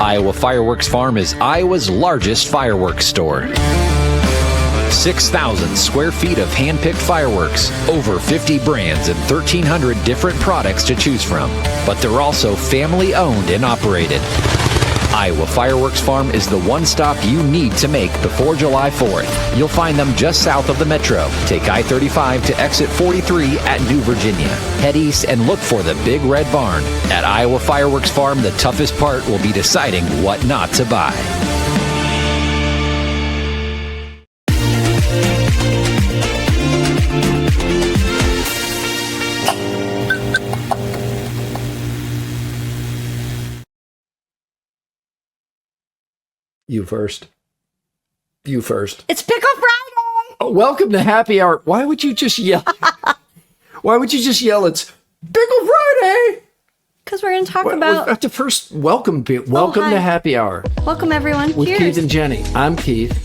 Iowa Fireworks Farm is Iowa's largest fireworks store. 6,000 square feet of hand-picked fireworks, over 50 brands and 1,300 different products to choose from. But they're also family-owned and operated. Iowa Fireworks Farm is the one stop you need to make before July 4th. You'll find them just south of the Metro. Take I-35 to exit 43 at New Virginia. Head east and look for the Big Red Barn. At Iowa Fireworks Farm, the toughest part will be deciding what not to buy. You first. You first. It's Pickle Friday! Oh, welcome to Happy Hour. Why would you just yell? Why would you just yell, it's Pickle Friday? Because we're going to talk about... We have to first welcome people. Welcome to Happy Hour. Welcome, everyone. With Cheers. Keith and Jenny. I'm Keith.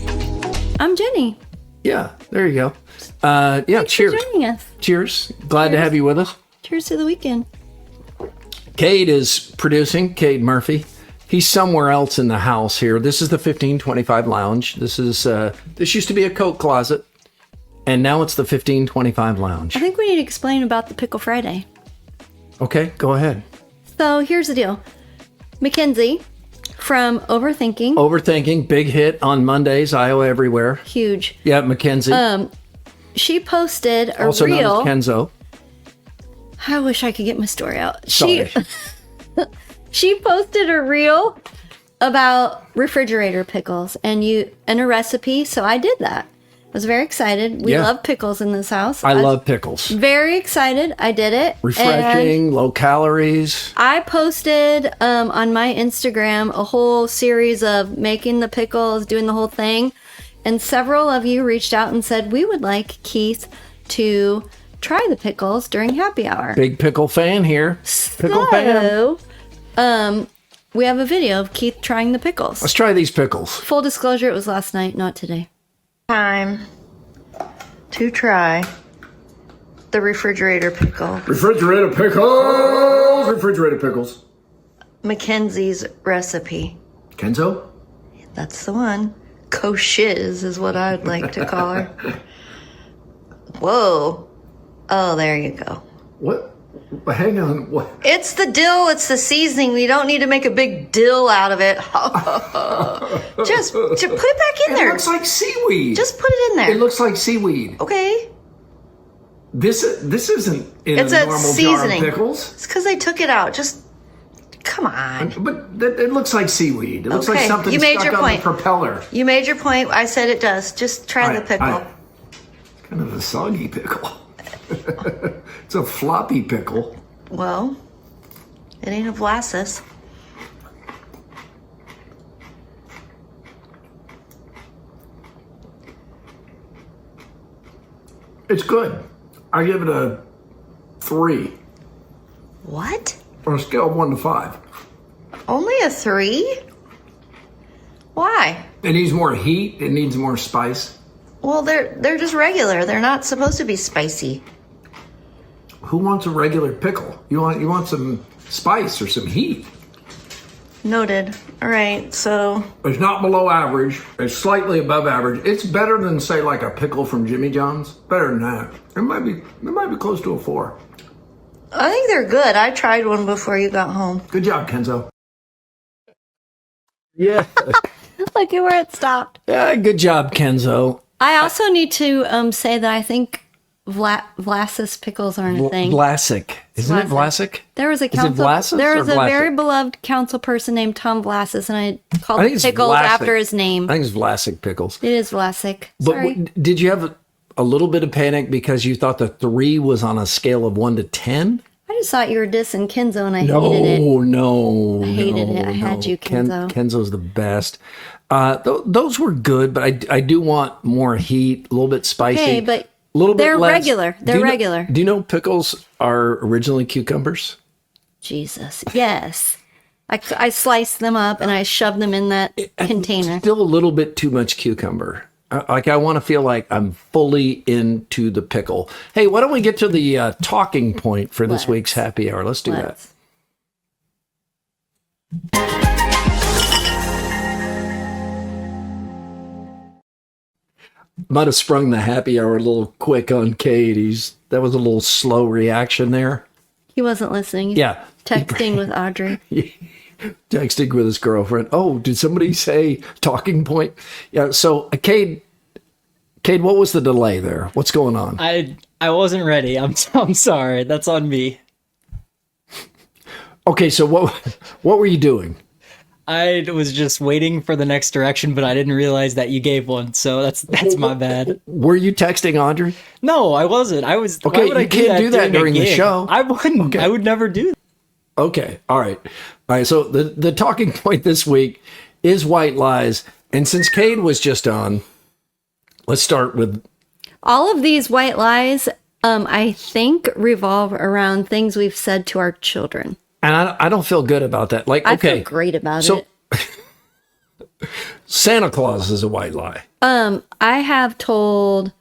I'm Jenny. Yeah, there you go. Thanks cheers. for joining us. Cheers. Glad to have you with us. Cheers to the weekend. Cade is producing, Cade Murphy. He's somewhere else in the house here. This is the 1525 Lounge. This used to be a coat closet, and now it's the 1525 Lounge. I think we need to explain about the Pickle Friday. Okay, go ahead. So here's the deal. Mackenzie from Overthinking. Overthinking, big hit on Mondays, Iowa Everywhere. Huge. Yeah, Mackenzie. She posted a also reel. known as Kenzo. I wish I could get my story out. Sorry. She posted a reel about refrigerator pickles and a recipe, so I did that. I was very excited. We love pickles in this house. I love pickles. Very excited. I did it. Refreshing, And low calories. I posted on my Instagram a whole series of making the pickles, doing the whole thing. And several of you reached out and said, we would like Keith to try the pickles during happy hour. Big pickle fan here. Pickle fan. We have a video of Keith trying the pickles. Let's try these pickles. Full disclosure, it was last night, not today. Time to try the refrigerator pickle. Refrigerator pickles! Refrigerator pickles. Mackenzie's recipe. Kenzo? That's the one. Cochiz is what I'd like to call her. Whoa. Oh, there you go. What? Hang on. What? It's the dill. It's the seasoning. We don't need to make a big dill out of it. Just put it back in there. It looks like seaweed. Just put it in there. It looks like seaweed. Okay. This isn't in It's a a normal seasoning. jar of pickles. It's because they took it out. Just come on. But it looks like seaweed. It looks like Okay, something you made stuck your on point. the propeller. You made your point. I said it does. Just try the pickle. Kind of a soggy pickle. It's a floppy pickle. Well, it ain't a Vlassis. It's good. I give it a 3 What? on a scale of 1 to 5. Only a 3? Why? It needs more heat. It needs more spice. Well, they're just regular. They're not supposed to be spicy. Who wants a regular pickle? You want some spice or some heat. Noted. All right, so It's not below average. It's slightly above average. It's better than, say, like a pickle from Jimmy John's. Better than that. It might be close to a 4. I think they're good. I tried one before you got home. Good job, Kenzo. Yeah. Look at where it stopped. Yeah, good job, Kenzo. I also need to say that I think Vlassis pickles aren't a thing. Vlasic. Isn't it Vlasic? There was a Is it Vlassis there or was a Vlasic? very beloved council person named Tom Vlassis, and I called I think the it's pickles Vlasic. after his name. I think it's Vlasic pickles. It is Vlasic. But Sorry. did you have a little bit of panic because you thought the 3 was on a scale of 1 to 10? I just thought you were dissing Kenzo, and I hated it. No, I hated it. I had you, Kenzo. Kenzo's the best. Those were good, but I do want more heat, a little bit spicy. Okay, but a little bit they're less. regular. They're regular. Do you know pickles are originally cucumbers? Jesus. Yes. I sliced them up and I shoved them in that container. Still a little bit too much cucumber. I want to feel like I'm fully into the pickle. Hey, why don't we get to the talking point for this week's happy hour? Let's do that. might have sprung the happy hour a little quick on Cade. That was a little slow reaction there. He wasn't listening. He's Yeah. texting with Audrey. Texting with his girlfriend. Oh, did somebody say talking point? Yeah. So, Cade, what was the delay there? What's going on? I wasn't ready. I'm sorry. That's on me. Okay, so what were you doing? I was just waiting for the next direction, but I didn't realize that you gave one. So that's my bad. Were you texting Audrey? No, I wasn't. I was. Okay, why would I you can't do that during the gig? show. I wouldn't. Okay. I would never do that. Okay, all right. So the talking point this week is white lies, and since Cade was just on, let's start with All of these white lies, I think, revolve around things we've said to our children. and I don't feel good about that. Like, I okay, feel great about so it. Santa Claus is a white lie. I have told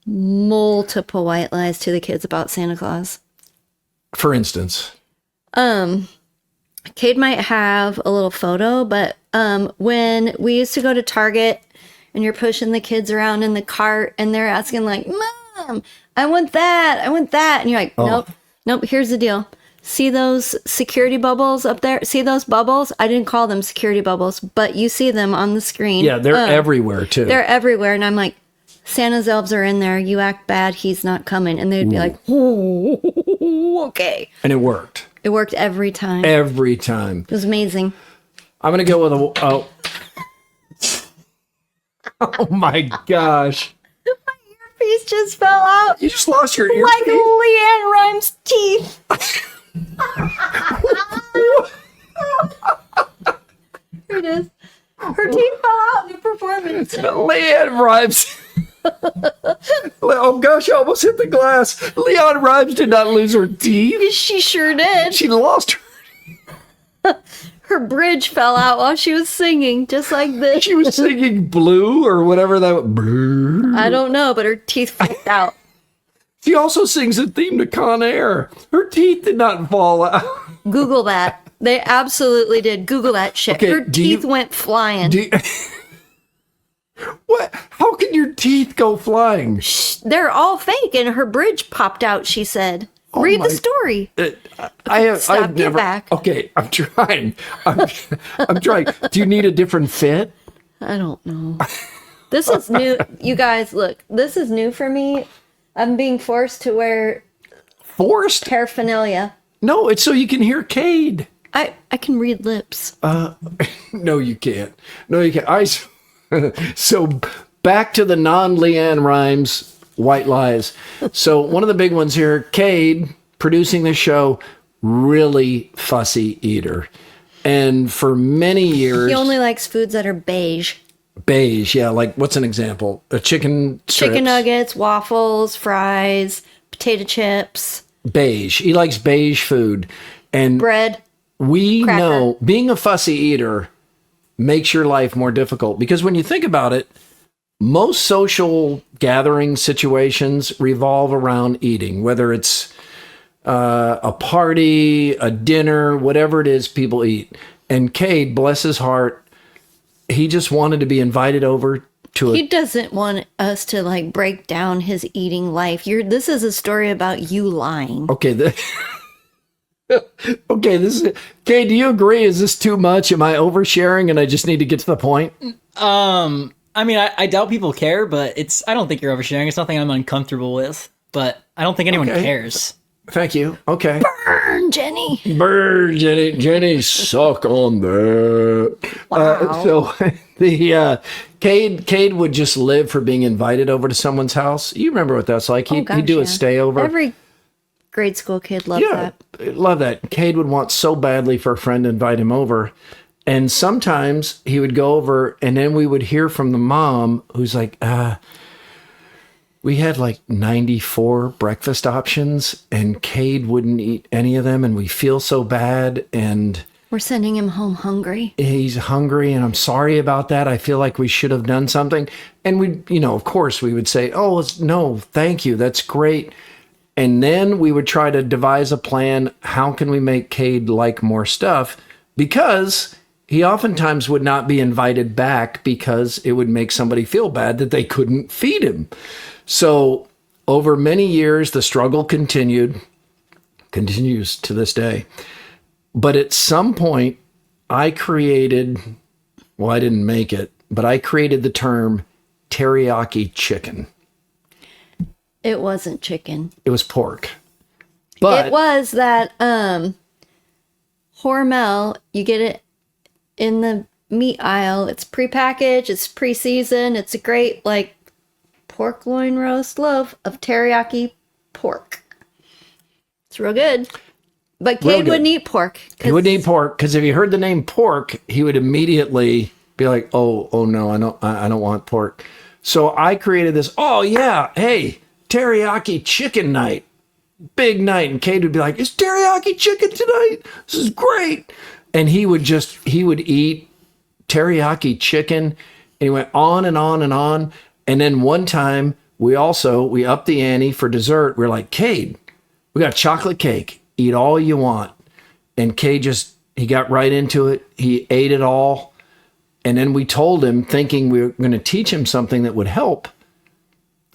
multiple white lies to the kids about Santa Claus. For instance, Cade might have a little photo, but when we used to go to Target and you're pushing the kids around in the cart and they're asking like, Mom, I want that. And you're like, nope, here's the deal. See those security bubbles up there? See those bubbles? I didn't call them security bubbles, but you see them on the screen. yeah, they're everywhere too. They're everywhere. And I'm like, Santa's elves are in there. You act bad. He's not coming. And they'd be like, oh, okay. And it worked. It worked every time. Every time. It was amazing. I'm going to go with oh my gosh. My earpiece just fell out You just lost your earpiece? like Leanne Rimes' teeth. Here it is. Her teeth fell out in the performance. Leanne Rimes. Oh gosh, I almost hit the glass. Leanne Rimes did not lose her teeth. She sure did. She lost her. Her bridge fell out while she was singing, just like this. She was singing Blue or whatever that was. I don't know, but her teeth flipped out. She also sings a theme to Con Air. Her teeth did not fall out. Google that. They absolutely did. Google that shit. Okay, Her do you- teeth went flying. What? How can your teeth go flying? They're all fake, and her bridge popped out, she said. Read my- the story. I've Get never. back. Okay, I'm trying. I'm trying. Do you need a different fit? I don't know. This is new. You guys, look, this is new for me. I'm being forced to wear Forced? paraphernalia. No, it's so you can hear Cade. I can read lips. No, you can't. No, you can't. So back to the non-Leanne Rimes white lies. So one of the big ones here, Cade, producing the show, really fussy eater. And for many years... He only likes foods that are beige. Beige, yeah. Like, what's an example? A chicken strips. Chicken nuggets, waffles, fries, potato chips, Beige. He likes beige food. And bread. we cracker. know being a fussy eater makes your life more difficult because when you think about it, most social gathering situations revolve around eating, whether it's a party, a dinner, whatever it is people eat. And Cade, bless his heart, he just wanted to be invited over to He doesn't want us to like break down his eating life. This is a story about you lying. Okay, okay, this is Cade, do you agree? Is this too much? Am I oversharing and I just need to get to the point? I mean, I doubt people care, but I don't think you're oversharing. It's nothing I'm uncomfortable with, but I don't think anyone Okay. cares. Thank you. Okay. Burn, Jenny. Bird, Jenny, suck on that. Wow. So the Cade would just live for being invited over to someone's house. You remember what that's like? He'd do a stayover. Every grade school kid loves that. Love that. Cade would want so badly for a friend to invite him over. And sometimes he would go over and then we would hear from the mom who's like, we had like 94 breakfast options and Cade wouldn't eat any of them. And we feel so bad. And We're sending him home hungry. he's hungry and I'm sorry about that. I feel like we should have done something. And we, of course we would say, oh, no, thank you. That's great. And then we would try to devise a plan. How can we make Cade like more stuff? Because he oftentimes would not be invited back because it would make somebody feel bad that they couldn't feed him. So over many years, the struggle continues to this day. But at some point, I didn't make it, but I created the term teriyaki chicken. It wasn't chicken. It was pork. But it was that Hormel, you get it in the meat aisle. It's prepackaged, it's pre-seasoned, it's a great like pork loin roast loaf of teriyaki pork. It's real good. But Cade wouldn't eat pork. He wouldn't eat pork because if he heard the name pork, he would immediately be like, oh no, I don't want pork. So I created this, hey, teriyaki chicken night. Big night. And Cade would be like, it's teriyaki chicken tonight. This is great. And he would eat teriyaki chicken. And he went on and on and on. And then one time we upped the ante for dessert. We're like, Cade, we got chocolate cake. Eat all you want. And Cade he got right into it. He ate it all. And then we told him, thinking we were going to teach him something that would help.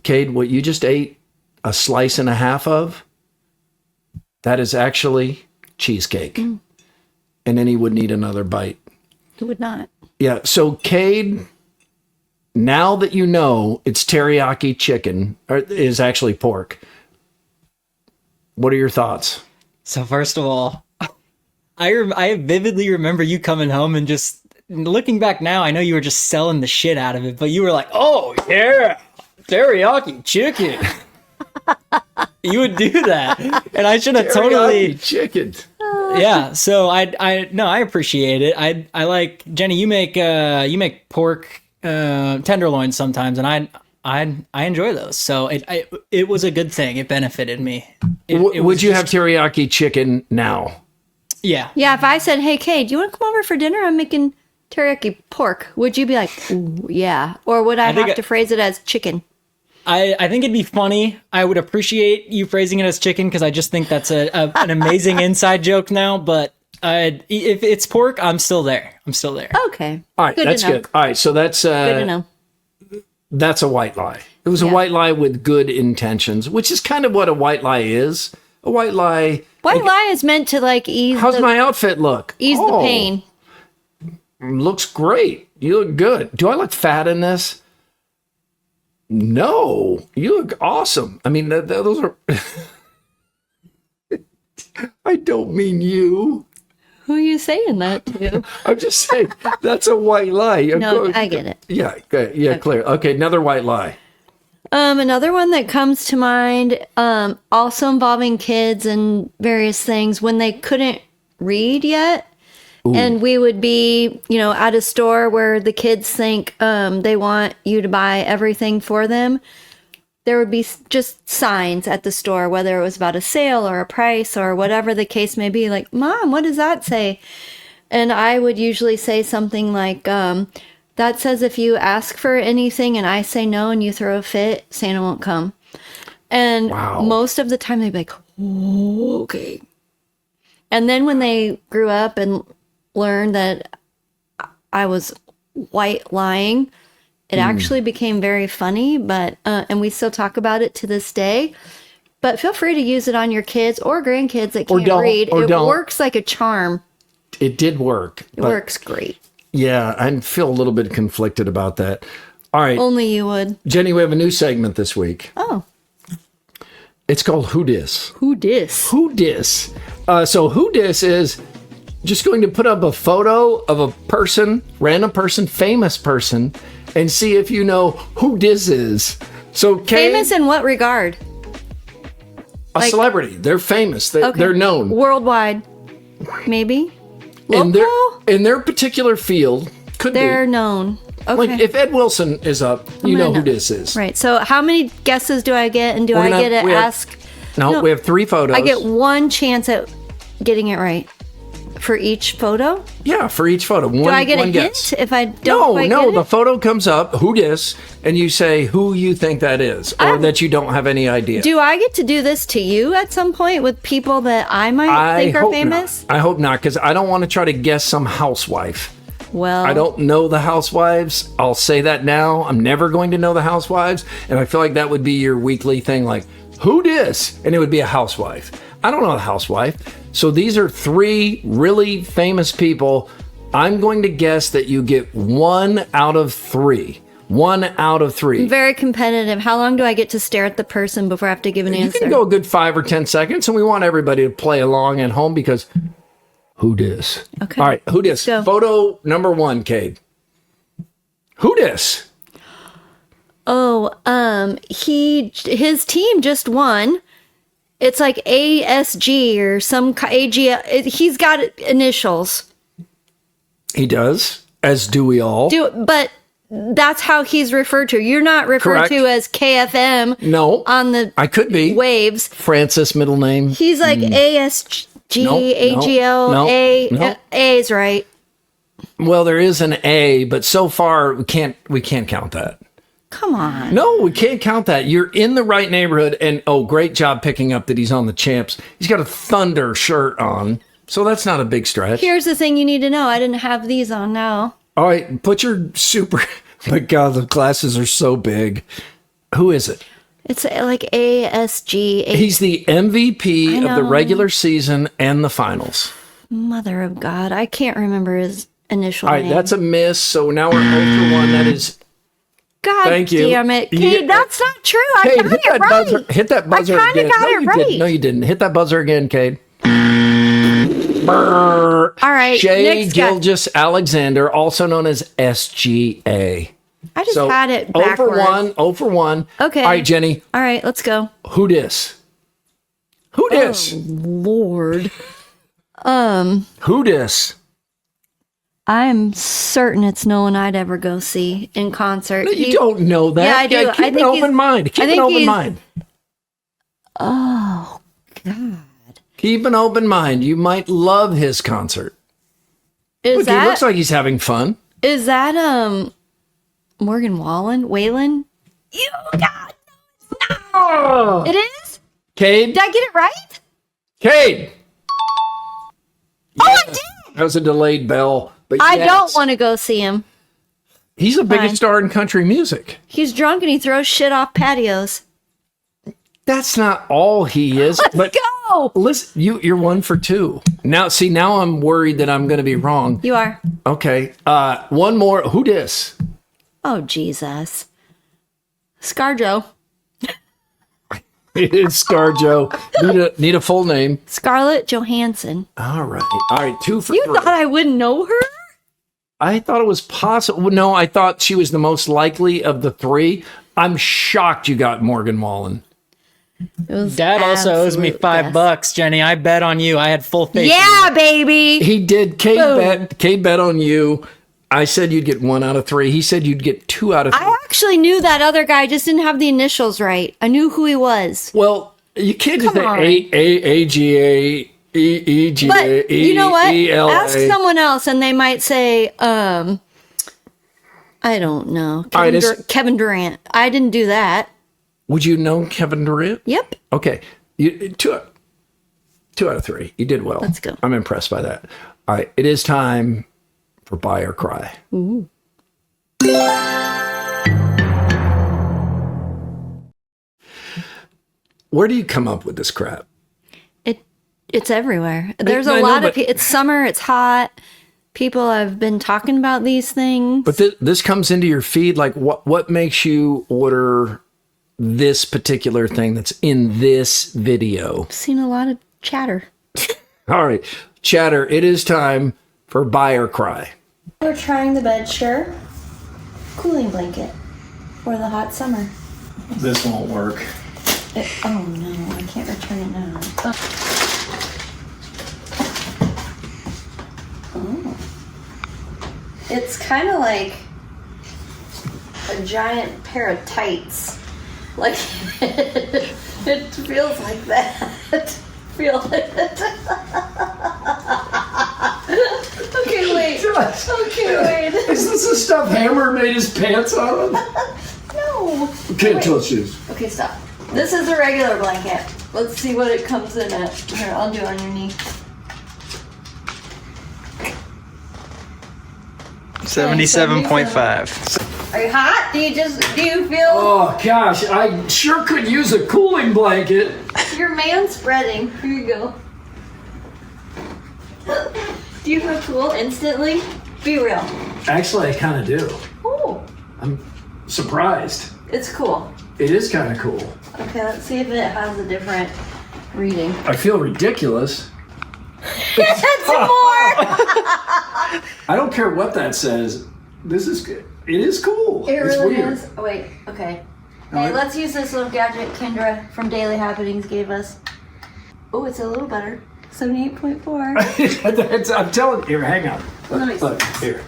Cade, what you just ate a slice and a half of, that is actually cheesecake. Mm. And then he wouldn't eat another bite. He would not. Yeah. So Cade, now that you know it's teriyaki chicken, is actually pork, what are your thoughts? So first of all, I vividly remember you coming home and just looking back now, I know you were just selling the shit out of it, but you were like, oh yeah, teriyaki chicken. You would do that. And I should have totally chicken. Yeah. So I appreciate it. I like, Jenny, you make pork tenderloins sometimes, and I enjoy those. So it was a good thing. It benefited me. Would you have teriyaki chicken now? Yeah. Yeah, if I said, hey, Cade, do you want to come over for dinner? I'm making teriyaki pork. Would you be like, ooh, yeah? Or would I have to phrase it as chicken? I think it'd be funny. I would appreciate you phrasing it as chicken because I just think that's an amazing inside joke now. But if it's pork, I'm still there. Okay. All right, that's good. All right, so that's good to know. That's a white lie. It was a white lie with good intentions, which is kind of what a white lie is. A white lie. White lie is meant to like ease. How's my outfit look? Ease the pain. Looks great. You look good. Do I look fat in this? No, you look awesome. I mean, those are. I don't mean you. Who are you saying that to? I'm just saying that's a white lie. No, I get it. Yeah, okay. Clear. Okay, another white lie. Another one that comes to mind, also involving kids and various things when they couldn't read yet. Ooh. And we would be, at a store where the kids think they want you to buy everything for them. There would be just signs at the store, whether it was about a sale or a price or whatever the case may be, like, Mom, what does that say? And I would usually say something like, that says if you ask for anything and I say no and you throw a fit, Santa won't come. And most of the time they'd be like, oh, okay. And then when they grew up and learned that I was white lying, it actually became very funny, but and we still talk about it to this day. But feel free to use it on your kids or grandkids that can't read. It works like a charm. It did work. It works great. Yeah, I feel a little bit conflicted about that. All right. Only you would. Jenny, we have a new segment this week. Oh. It's called Who Dis? Who Dis? Who Dis? So Who Dis is just going to put up a photo of a person, random person, famous person, and see if you know who this is. So, Kay, famous in what regard? A celebrity. They're famous. They're known worldwide. Maybe local. In their particular field, they're known. Okay. Like if Ed Wilson is up, you know who this is. Right. So, how many guesses do I get, and do I get to ask? No, we have 3 photos. I get 1 chance at getting it right. For each photo? Yeah, for each photo. Do I get a hint if I don't quite get it? No, the photo comes up, who dis, and you say who you think that is, or that you don't have any idea. Do I get to do this to you at some point with people that I might think are famous? I hope not, because I don't want to try to guess some housewife. Well, I don't know the housewives. I'll say that now. I'm never going to know the housewives. And I feel like that would be your weekly thing, like, who dis? And it would be a housewife. I don't know the housewife. So these are 3 really famous people. I'm going to guess that you get 1 out of 3. 1 out of 3. very competitive. How long do I get to stare at the person before I have to give an You answer? can go a good 5 or 10 seconds, and we want everybody to play along at home because who dis? Okay. All right, who dis? Go. Photo number 1, Cade. Who dis? Oh, his team just won. It's like ASG or some AG. He's got initials. He does, as do we all. But that's how he's referred to. You're not referred Correct. to as KFM. No, on the I could be. waves. Francis, middle name. He's like ASG, Nope, AGL, nope, A. nope. A's right. Well, there is an A, but so far we can't count that. Come on. No, we can't count that. You're in the right neighborhood, and great job picking up that he's on the Champs. He's got a Thunder shirt on, so that's not a big stretch. Here's the thing you need to know. I didn't have these on now. All right, put your super. My God, the glasses are so big. Who is it? It's like ASG. He's the MVP of the know. regular season and the finals. Mother of God. I can't remember his initial All right, name. that's a miss. So now we're 0 for 1. That is. God Thank you. damn it. You Cade, get- that's not true. I Cade, got hit it that right. buzzer. Hit that buzzer I kinda again. got no, it you right. Didn't. No, you didn't. Hit that buzzer again, Cade. Brrr. All right, Shay next guy. Gilgis Alexander, also known as SGA. I just had it 0 backwards. for 1. 0 for 1. Okay. All right, Jenny. All right, let's go. Who dis? Who dis? Lord. Who dis? I'm certain it's no one I'd ever go see in concert. You don't know that. Yeah, I do. Keep I an think open he's- mind. I Keep an think open he's- mind. Oh, God. Keep an open mind. You might love his concert. Is Look, that he looks like he's having fun. is that Morgan Wallen? Waylon? You God. Oh. It is? Cade? Did I get it right? Cade! Oh, I did. That was a delayed bell. But I yes. don't want to go see him. He's the biggest Fine. star in country music. He's drunk and he throws shit off patios. That's not all he is. But Go! listen, you're 1 for 2. Now I'm worried that I'm going to be wrong. You are. Okay. One more. Who dis? Oh, Jesus. Scarjo. It is ScarJo. Need a full name. Scarlett Johansson. All right. 2 for You 3. thought I wouldn't know her? I thought it was possible. No, I thought she was the most likely of the 3. I'm shocked you got Morgan Wallen. It was Dad also owes me absolute $5, best. Jenny. I bet on you. I had full faith. in Yeah, baby. He did. Boom. Cade bet on you. I said you'd get 1 out of 3. He said you'd get 2 out of 3. I actually knew that other guy, just didn't have the initials right. I knew who he was. Well, you can't just Come say on. A-G-A, E-G-A, But you know what? E-L-A. Ask someone else and they might say, I don't know. All right, it's- Kevin Durant. I didn't do that. Would you know Kevin Durant? Yep. Okay. 2 out of 3. You did well. Let's go. I'm impressed by that. All right. It is time for Buy or Cry. Ooh. Where do you come up with this crap? It's everywhere. There's I a know, lot of but- it's summer, it's hot. People have been talking about these things. But this comes into your feed. Like, what makes you order this particular thing that's in this video? I've seen a lot of chatter. All right, chatter. It is time for Buy or Cry. We're trying the Bedsure cooling blanket for the hot summer. This won't work. Oh no, I can't return it now. Oh. It's kind of like a giant pair of tights. Like, it feels like that. Feel it. Okay, wait. Okay, wait. Is this the stuff Hammer made his pants out of? No. Can't tell shoes. Okay, stop. This is a regular blanket. Let's see what it comes in at. Here, I'll do it on your knee. 77.5. Are you hot? Do you feel Oh gosh, I sure could use a cooling blanket. your man spreading? Here you go. Do you feel cool instantly? Be real. Actually, I kind of do. Oh, I'm surprised. it's cool. It is kind of cool. Okay, let's see if it has a different reading. I feel ridiculous. That's more. I don't care what that says. This is good. It is cool. It It's really weird. is. Oh, wait, okay. No, Hey, it- let's use this little gadget Kendra from Daily Happenings gave us. Oh, it's a little better. 78.4. I'm telling you. Here, hang on. Let me see. Look, here.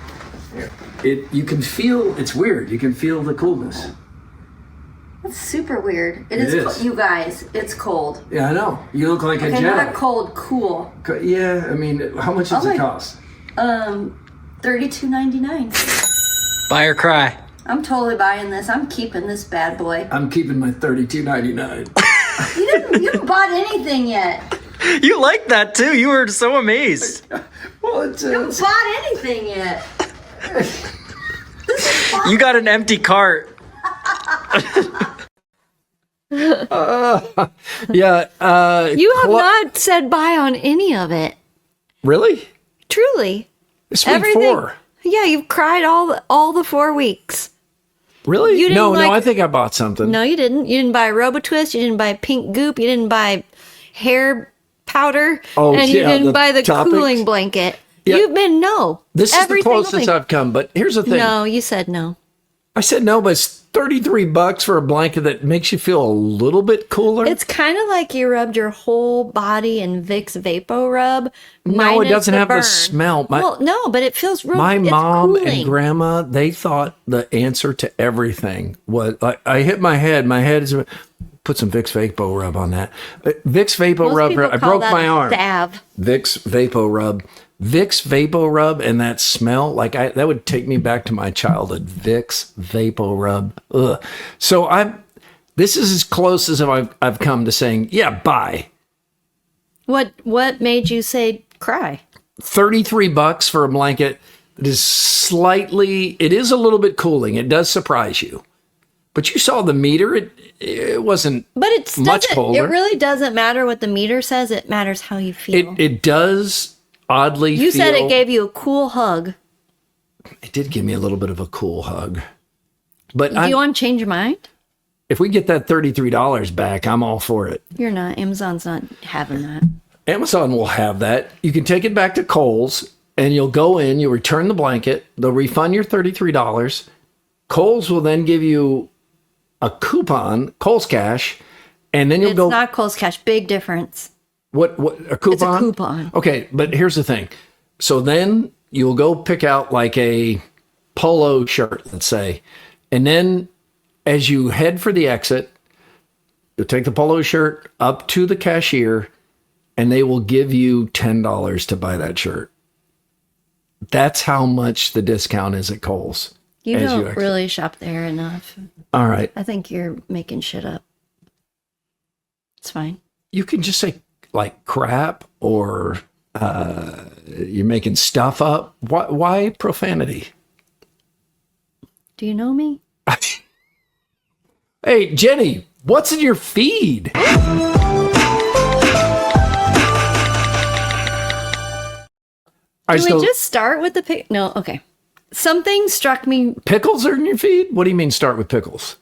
You can feel, it's weird. You can feel the coolness. That's super weird. It is. You guys, it's cold. Yeah, I know. You look like a Okay, not Jedi. cold, cool. Yeah, I mean, how much does Oh it my- cost? $32.99. Buy or cry. I'm totally buying this. I'm keeping this bad boy. I'm keeping my $32.99. You haven't bought anything yet. You like that too. You were so amazed. Well, it's You haven't bought anything yet. You got an empty cart. yeah. You have not said bye on any of it. Really? Truly. It's week Everything. 4. Yeah, you've cried all the 4 weeks. Really? You didn't No, like- I think I bought something. No, you didn't. You didn't buy RoboTwist. You didn't buy pink goop. You didn't buy hair powder. Oh, and you yeah, didn't the buy the Topics. cooling blanket. Yeah. You've been no. This is the Every single closest thing. I've come, but here's the thing. No, you said no. I said no, but it's $33 for a blanket that makes you feel a little bit cooler. It's kind of like you rubbed your whole body in Vicks Vapo Rub. No, it minus doesn't the have the burn. smell. Well, no, but it feels real. My it's mom cooling. and grandma, they thought the answer to everything was, I hit my head. My head is, put some Vicks Vapo Rub on that. Vicks Vapo Most Rub, people I call broke that my a arm. Salve. Vicks Vapo Rub. Vicks Vapo Rub and that smell, that would take me back to my childhood. Vicks Vapo Rub. Ugh. So this is as close as I've come to saying, yeah, bye. What made you say cry? $33 for a blanket that is it is a little bit cooling. It does surprise you. But you saw the meter. It wasn't But it's much colder. It really doesn't matter what the meter says. It matters how you feel. It does oddly You said feel- it gave you a cool hug. It did give me a little bit of a cool hug. But Do you want to change your mind? if we get that $33 back, I'm all for it. You're not. Amazon's not having that. Amazon will have that. You can take it back to Kohl's and you'll go in, you'll return the blanket, they'll refund your $33. Kohl's will then give you a coupon, Kohl's Cash, and then you'll It's go not Kohl's Cash. Big difference. what a coupon? It's a coupon. Okay, but here's the thing. So then you'll go pick out like a polo shirt, let's say. And then as you head for the exit, you'll take the polo shirt up to the cashier and they will give you $10 to buy that shirt. That's how much the discount is at Kohl's. You as don't exit. really shop there enough. All right. I think you're making shit up. It's fine. You can just say like crap or you're making stuff up. Why profanity? Do you know me? Hey, Jenny, what's in your feed? Can we just start with the pick? No, okay. Something struck me. Pickles are in your feed? What do you mean start with pickles?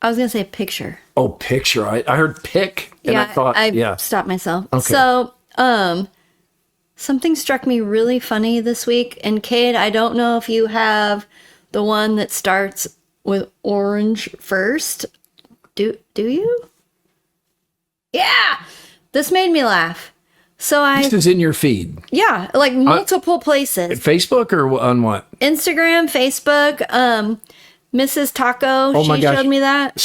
I was going to say picture. Oh, picture. I heard pick and I thought, I stopped myself. Okay. So, something struck me really funny this week. And Cade, I don't know if you have the one that starts with orange first. Do you? Yeah. This made me laugh. So this is in your feed. yeah, like multiple places. Facebook or on what? Instagram, Facebook, Mrs. Taco, Oh my she gosh. showed me that.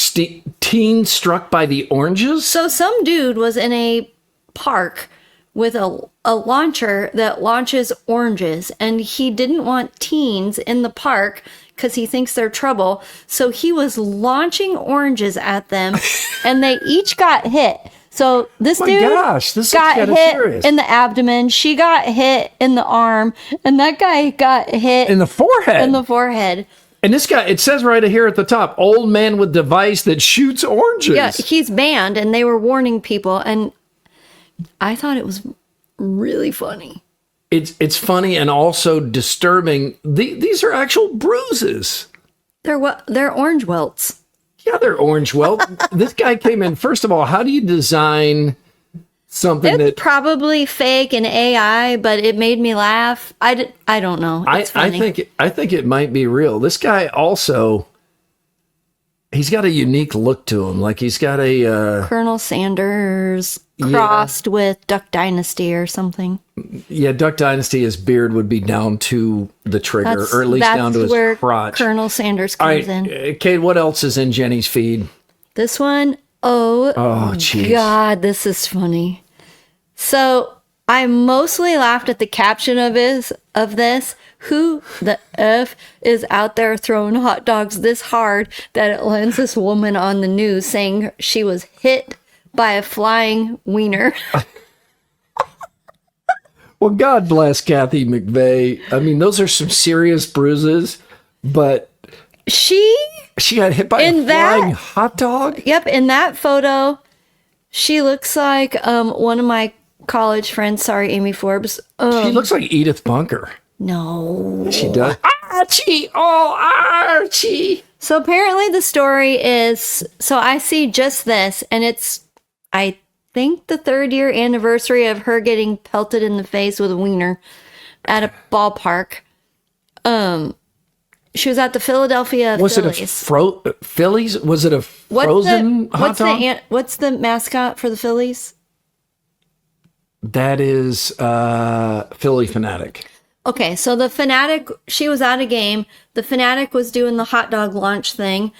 Teen struck by the oranges? So some dude was in a park with a launcher that launches oranges, and he didn't want teens in the park because he thinks they're trouble. So he was launching oranges at them, and they each got hit. So this My dude gosh, this is got kinda hit serious. in the abdomen. She got hit in the arm, and that guy got hit In the forehead. in the forehead. And this guy, it says right here at the top, old man with device that shoots oranges. Yeah, he's banned, and they were warning people, and I thought it was really funny. It's funny and also disturbing. These are actual bruises. They're orange welts. Yeah, they're orange. Well, this guy came in. First of all, how do you design something It's probably fake and AI, but it made me laugh. I don't know. It's funny. I think it might be real. This guy also, he's got a unique look to him. Like he's got a Colonel Sanders crossed with Duck Dynasty or something. Duck Dynasty. His beard would be down to the trigger, or at least down to where his crotch. Colonel Sanders All comes right, in. Kate, what else is in Jenny's feed? This one, oh jeez. God, this is funny. So I mostly laughed at the caption of this. Who the F is out there throwing hot dogs this hard that it lands this woman on the news saying she was hit by a flying wiener? Well, God bless Kathy McVeigh. I mean, those are some serious bruises, but She got hit by a flying hot dog? Yep, in that photo, she looks like one of my college friends. Sorry, Amy Forbes. She looks like Edith Bunker. No. She does. Archie! Oh, Archie! So apparently the story is, so I see just this, and it's, I think, the 3rd year anniversary of her getting pelted in the face with a wiener at a ballpark. She was at the Philadelphia Was Phillies. it a Phillies? Was it a frozen hot dog? What's the mascot for the Phillies? That is Philly Fanatic. Okay, so the Fanatic, she was at a game. The Fanatic was doing the hot dog launch thing.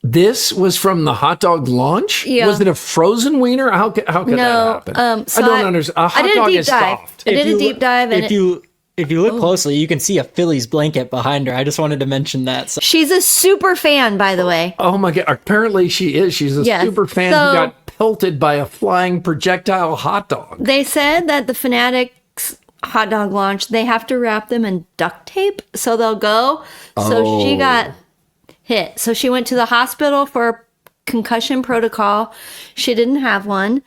This was from the hot dog launch? Yeah. Was it a frozen wiener? How could that happen? So I don't understand. A hot I did dog a deep is dive. soft. I did a deep dive, and If you look closely, you can see a Phillies blanket behind her. I just wanted to mention that. So, she's a super fan, by the way. Oh my God. Apparently she is. She's a Yes. super fan So- who got pelted by a flying projectile hot dog. They said that the Fanatics hot dog launch, they have to wrap them in duct tape so they'll go. So she got hit. So she went to the hospital for a concussion protocol. She didn't have one.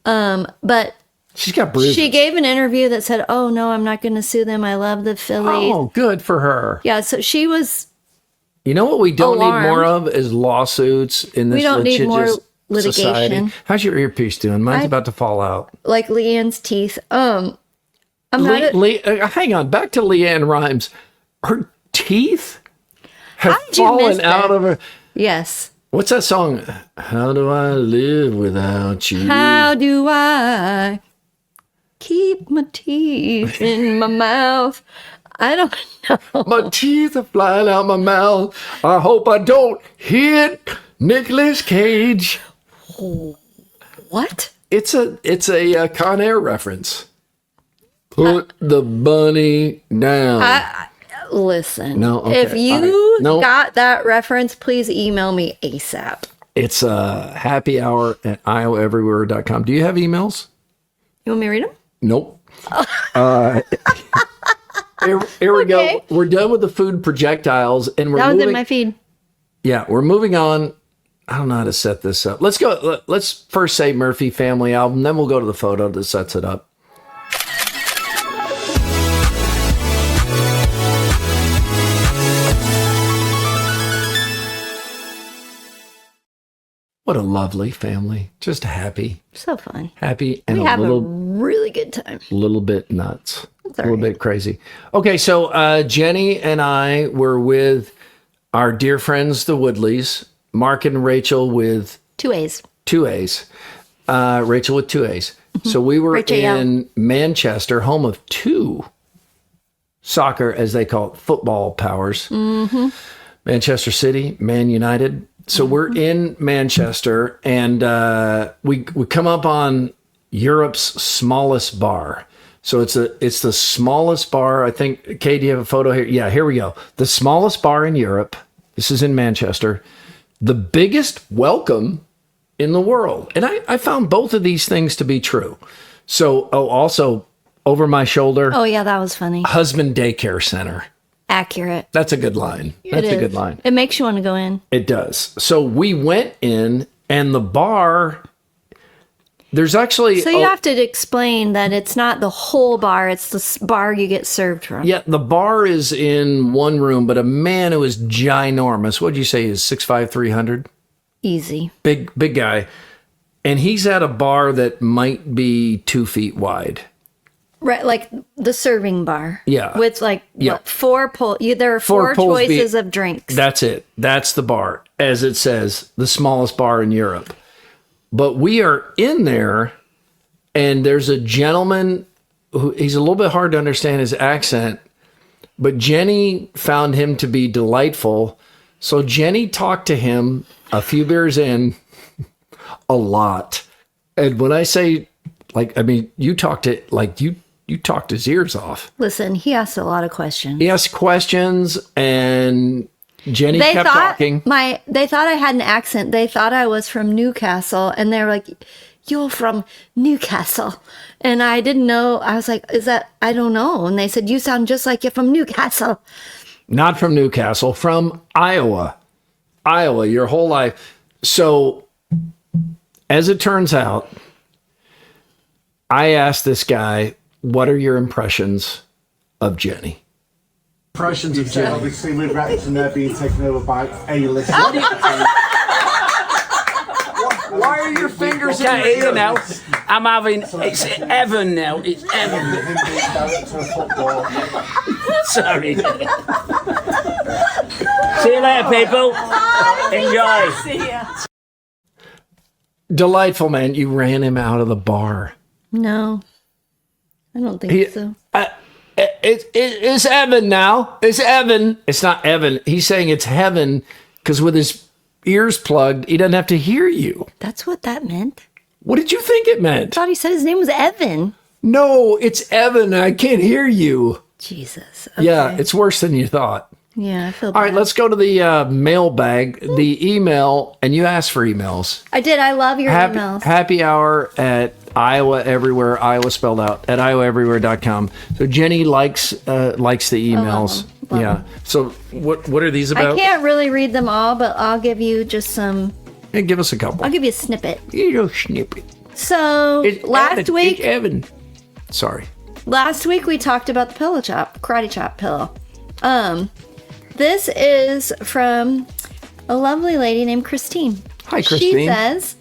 But She's got bruises. she gave an interview that said, "Oh no, I'm not going to sue them. I love the Phillies." Oh, good for her. Yeah, so she was. You know what we don't Alarmed. need more of is lawsuits in this We don't need more litigious society. litigation. How's your earpiece doing? Mine's about to fall out. Like Leanne's teeth. I'm not. Hang on, back to Leanne Rhymes. Her teeth have How did you miss fallen out that? of her. Yes. What's that song? How do I live without you? How do I keep my teeth in my mouth? I don't know. My teeth are flying out my mouth. I hope I don't hit Nicolas Cage. What? It's a Con Air reference. Put the bunny down. Listen. No, okay, If you all right. No. got that reference, please email me ASAP. It's happy hour at iowaeverywhere.com. Do you have emails? You want me to read them? Nope. Here we Okay. go. We're done with the food projectiles, and we're That was moving. in my feed. Yeah, we're moving on. I don't know how to set this up. Let's go. Let's first say Murphy Family Album, then we'll go to the photo that sets it up. What a lovely family. Just happy. So fun. Happy and We a have a little really good time. little bit nuts, a all little right. bit crazy. Okay, so Jenny and I were with our dear friends, the Woodleys, Mark and Rachel with 2 A's. 2 A's, Rachel with 2 A's. So we were Rachel, in Manchester, home of two soccer, as they call it, football powers. Manchester City, Man United. So we're in Manchester, and we come up on Europe's smallest bar. So it's the smallest bar. I think, Kay, do you have a photo here? Yeah, here we go. The smallest bar in Europe. This is in Manchester. The biggest welcome in the world. And I found both of these things to be true. So, also over my shoulder, Oh, yeah, that was funny. husband daycare center. Accurate. That's a good line. That's It a good is. line. It makes you want to go in. It does. So we went in, and the bar, there's actually... So you have to explain that it's not the whole bar, it's the bar you get served from. Yeah, the bar is in one room, but a man who is ginormous, what'd you say, is 6'5", 300? Easy. Big guy. And he's at a bar that might be 2 feet wide. Right, like the serving bar. Yeah. With like Yeah. what, there are four pulls choices of drinks. That's it. That's the bar. As it says, the smallest bar in Europe. But we are in there, and there's a gentleman who, he's a little bit hard to understand his accent, but Jenny found him to be delightful. So Jenny talked to him a few beers in a lot. And when I say, like, I mean, you talked to, like, you talked his ears off. Listen, he asked a lot of questions. He asked questions, and Jenny kept talking. They thought I had an accent. They thought I was from Newcastle, and they were like, "You're from Newcastle," and I didn't know. I was like, "Is that?" I don't know. And they said, "You sound just like you're from Newcastle." Not from Newcastle, from Iowa. Iowa, your whole life. So, as it turns out, I asked this guy, what are your impressions of Jenny? Impressions You of said Jenny. obviously with Wrexham there being taken over by A-list. Why are your fingers Can't hear now. I'm having. It's Evan now. It's Evan. Him being director of football. Sorry. See you later, people. Enjoy. Delightful, man. You ran him out of the bar. No, I don't think so. It's Evan now. It's Evan. It's not Evan. He's saying it's heaven because with his ears plugged, he doesn't have to hear you. That's what that meant. What did you think it meant? I thought he said his name was Evan. No, it's Evan. I can't hear you. Jesus. Okay. Yeah, it's worse than you thought. Yeah, I feel bad. All right, let's go to the mailbag, the email, and you asked for emails. I did. I love your emails. Happy hour at Iowa Everywhere, Iowa spelled out, at iowaeverywhere.com. So Jenny likes the emails. Love yeah. them. So what are these about? I can't really read them all, but I'll give you just some. Hey, give us a couple. I'll give you a snippet. You know, snippet. So It's last Evan. week, It's Evan. Sorry. last week we talked about the pillow chop, karate chop pillow. This is from a lovely lady named Christine. Hi, Christine. She says,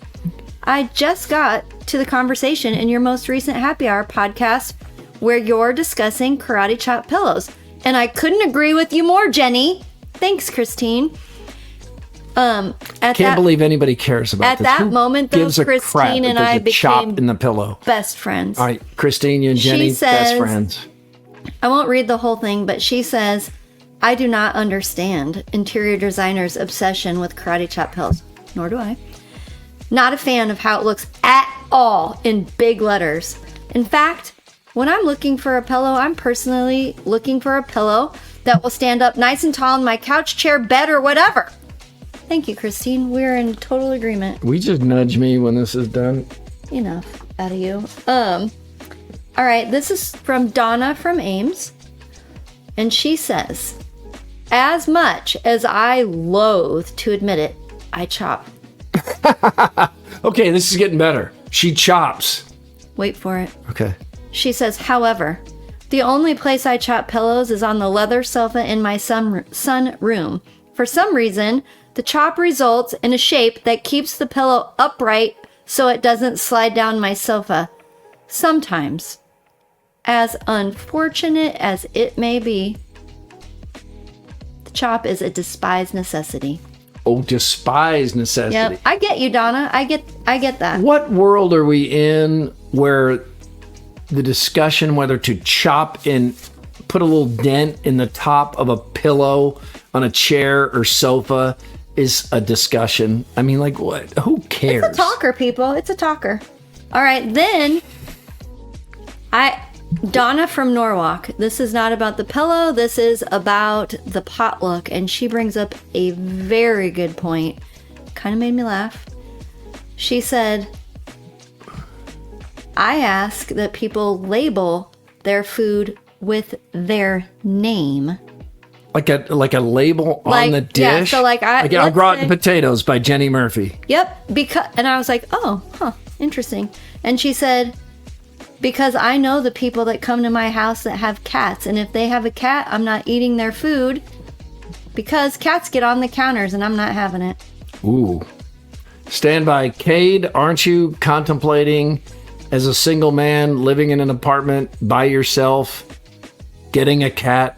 I just got to the conversation in your most recent happy hour podcast where you're discussing karate chop pillows. And I couldn't agree with you more, Jenny. Thanks, Christine. Can't believe anybody cares about at this. that Who moment, though, gives a crap Christine if and there's I a chop became in the pillow. best friends. All right, Christine, you and Jenny, She best says- friends. I won't read the whole thing, but she says, I do not understand interior designers' obsession with karate chop pillows. Nor do I. Not a fan of how it looks at all in big letters. In fact, when I'm looking for a pillow, I'm personally looking for a pillow that will stand up nice and tall in my couch, chair, bed, or whatever. Thank you, Christine. We're in total agreement. We just nudge me when this is done. Enough out of you. All right, this is from Donna from Ames. And she says, as much as I loathe to admit it, I chop. Okay, this is getting better. She chops. Wait for it. Okay. She says, however, the only place I chop pillows is on the leather sofa in my sun room. For some reason, the chop results in a shape that keeps the pillow upright so it doesn't slide down my sofa. Sometimes, as unfortunate as it may be, the chop is a despised necessity. Oh, despise necessity. Yep, I get you, Donna. I get that. What world are we in where the discussion whether to chop and put a little dent in the top of a pillow on a chair or sofa is a discussion? I mean, like, what? Who cares? It's a talker, people. It's a talker. All right, then Donna from Norwalk. This is not about the pillow. This is about the potluck. And she brings up a very good point. Kind of made me laugh. She said, I ask that people label their food with their name. Like a label on the dish? Yeah, so like Au let's gratin say- potatoes by Jenny Murphy. Yep, and I was like, oh, interesting. And she said, because I know the people that come to my house that have cats, and if they have a cat, I'm not eating their food because cats get on the counters and I'm not having it. Ooh. Stand by. Cade, aren't you contemplating as a single man living in an apartment by yourself, getting a cat?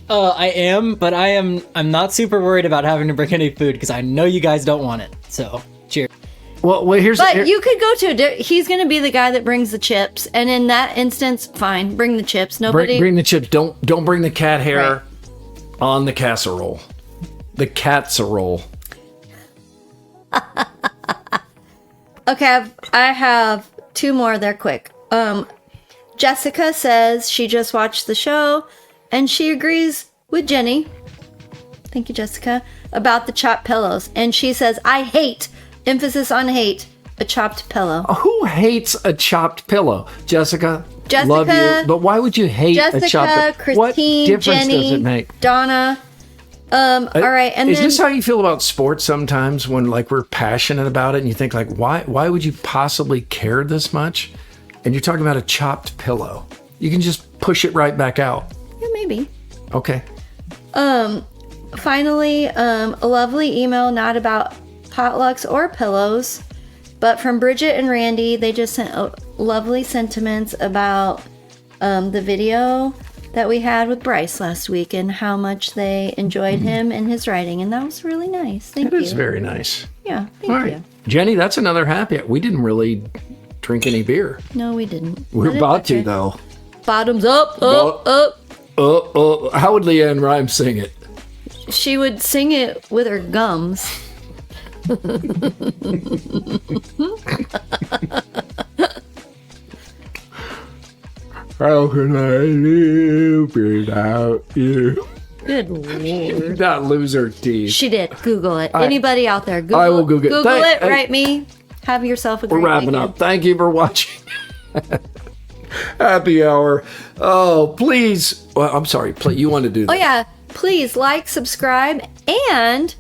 I am, but I'm not super worried about having to bring any food because I know you guys don't want it. So, cheers. Well, here's... But you could go to he's going to be the guy that brings the chips, and in that instance, fine, bring the chips. Nobody Bring the chips. Don't bring the cat hair Right. on the casserole. The casserole. Okay, I have two more. They're quick. Jessica says she just watched the show and she agrees with Jenny. Thank you, Jessica, about the chopped pillows. And she says, I hate, emphasis on hate, a chopped pillow. Who hates a chopped pillow? Jessica, Jessica, love you, but why would you hate a chopped Jessica, pillow? What Christine, difference Jenny, does it make? Donna. All right, and Is then this how you feel about sports sometimes when like we're passionate about it and you think like why would you possibly care this much? And you're talking about a chopped pillow. You can just push it right back out. yeah, maybe. Okay. Finally, a lovely email, not about potlucks or pillows, but from Bridget and Randy. They just sent lovely sentiments about the video that we had with Bryce last week and how much they enjoyed him and his writing. And that was really nice. Thank That you. is very nice. Yeah, thank All right. you. Jenny, that's another happy. We didn't really drink any beer. No, we didn't. We're Not in about to Bucket. though. Bottoms up, up, up. How would Leanne Rhymes sing it? She would sing it with her gums. How can I live without you? Good lord. Not lose her teeth. She did. Google it. Anybody out there? Google, I will Google it. Google it. Hey, Write me. Have yourself a We're great wrapping weekend. up. Thank you for watching. Happy hour. Oh, please. Well, I'm sorry. You want to do that? Oh yeah. Please like, subscribe, and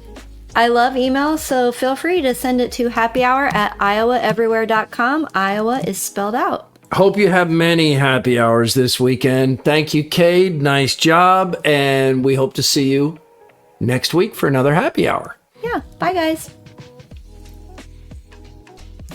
I love email, so feel free to send it to happyhour@iowaeverywhere.com. Iowa is spelled out. Hope you have many happy hours this weekend. Thank you, Cade. Nice job. And we hope to see you next week for another happy hour. Yeah. Bye, guys.